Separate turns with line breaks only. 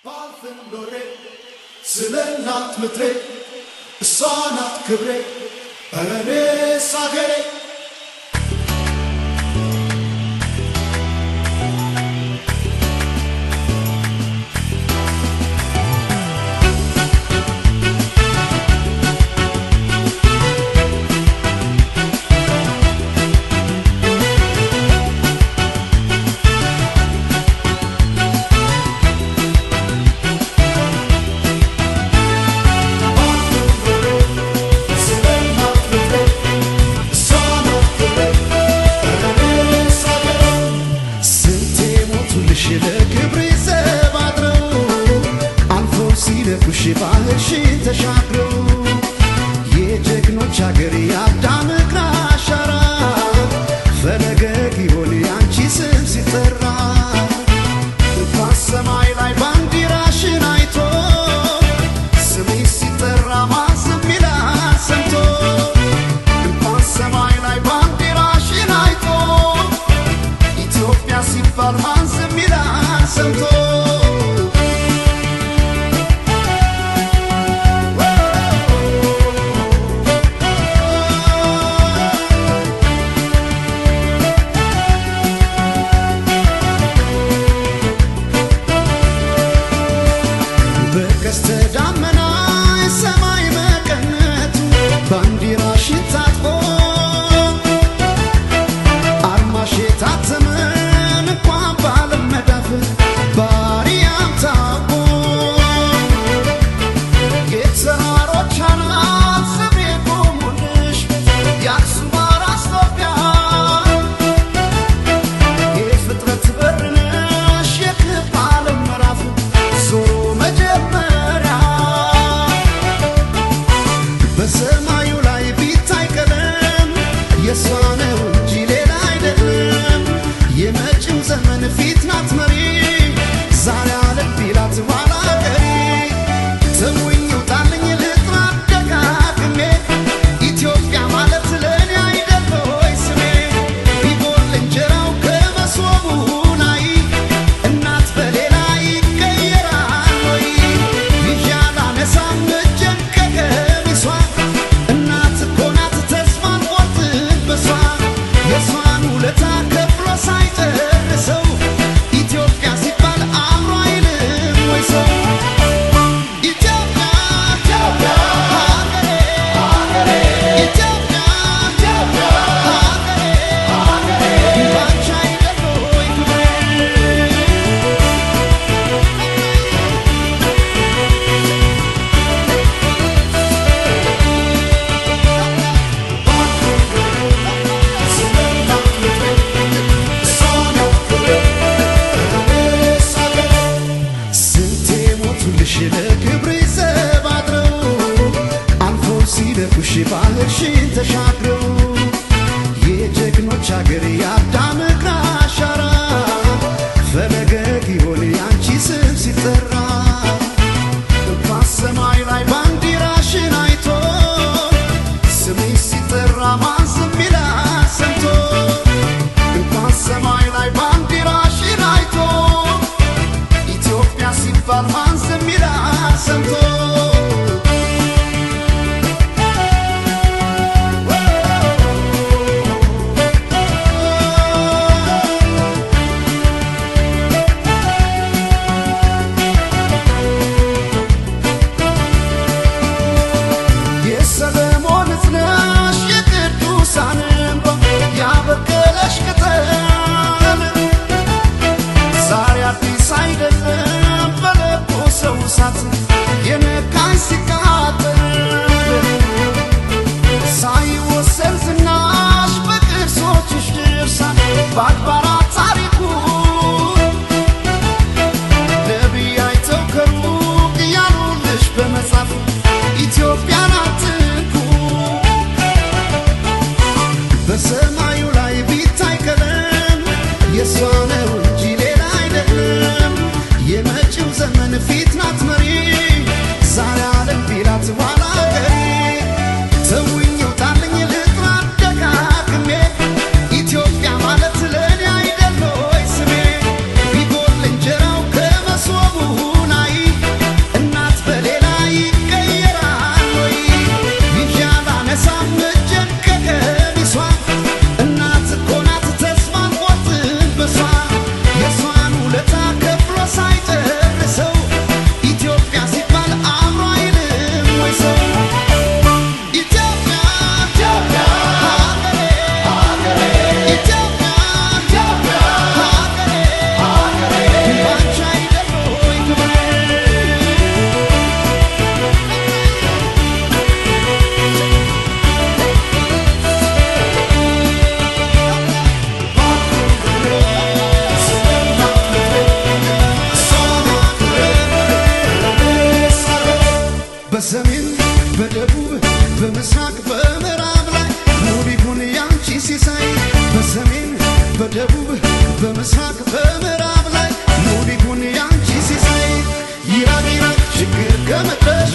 ባልፍም ኖሬ ስለ እናት ምድሬ እሷ ናት ክብሬ ኧረ እኔስ አገሬ ባህርሽን ተሻግሮ የጀግኖች አገር የአዳም እግር አሻራ ፈለገ ጊዮን ያንቺ ስም ሲጠራ እንኳን ሰማይ ላይ ባንዲራሽን አይቶ ስምሽ ሲጠራ ማን ዝም ይላል ሰምቶ እንኳን ሰማይ ላይ ባንዲራሽን አይቶ ኢትዮጵያ ሲባል ማን ዝም ይላል ሰምቶ በቀስተ ደመና ሰማይ መቀነቱ ባንዲራሽን ታጥቆ አርማሽ የታተመ እንኳን በዓለም መዳፍ በአርያም ታውቆ የተራሮች አናት ስም የቆሙልሽ የአክሱም አራስ ኢትዮጵያ የፍጥረት በር ነሽ የክብ ዓለም ምዕራፍ ዞሮ በሰማዩ ላይ ቢታይ ቀለም የሷ ነው እንጂ ሌላ አይደለም። የመጪው ዘመን ፊት ናት መሪ ዛሬ አለም ቢላት ኋላ ቀሪ ስሙኝ ውጣልኝ ልጥራት ደጋግሜ ኢትዮጵያ ማለት ለእኔ አይደል ሆይ ስሜ ቢጎል እንጀራው ከመሶቡ ላይ እናት በሌላ ይቀየራል ወይ ይዤ አላነሳም እጄን ከቀሚሷ እናት እኮ ናት ተስፋን ቆርጥበሷ የሷን ውለታ ከፍሎ ሳይጨርሰው ኢትዮጵያ ሲባል አእምሮ አይልም ወይ ሰው ኢትዮጵያ ኢትዮጵያ ሀገሬ ሀገሬ ኢትዮጵያ ኢትዮጵያ ሀገሬ ሀገሬ ባንቺ አይደል ወይ ክብሬ ስንቴ ሞቱልሽ ለክብርሽ ዘብ አድረው አልፎ ሲደፉሽ ባህርሽን ተሻግረው የጀግኖች አገር የአዳም እግር አሻራ ፈለገ ጊዮን ያንቺ ስም ሲጠራ እንኳን ሰማይ ላይ ባንዲራሽን አይቶ ስምሽ ሲጠራ ማን ዝም ይላል ሰምቶ እንኳን ሰማይ ላይ ባንዲራሽን አይቶ ኢትዮጵያ ሲባል ማን ዝም ይላል ሰምቶ የሰለሞን እዝነሽ የቅዱሳን እንባ ያበቀለሽ ቅጠል ዛሬ አዲስ አይደለም በለቦ ሰው እሳት የነካኝ ሲቃጠል ሳይወሰን ዝናሽ በቅርሶችሽ ድርሳን በአድባራት ታሪኩ ነቢይ አይተው ከሩቅ ያሉልሽ በመጻፍ ኢትዮጵያን አትንኩ በሰማዩ ላይ ቢታይ ቀለም የሷ ነው እንጂ ሌላ አይደለም። የመጪው ዘመን ፊት ናት መሪ ዛሬ አለም ቢላት ኋላ ቀሪ ተውኝ ውጣልኝ ልጥራት ደጋግሜ ኢትዮጵያ ማለት ለእኔ በሰሜን በደቡብ በምስራቅ በምዕራብ ላይ ሙሉ ይሁን ያንቺ ሲሳይ በሰሜን በደቡብ በምስራቅ በምዕራብ ላይ ሙሉ ይሁን ያንቺ ሲሳይ ይራቅ ይራቅ ችግር ከመጣሽ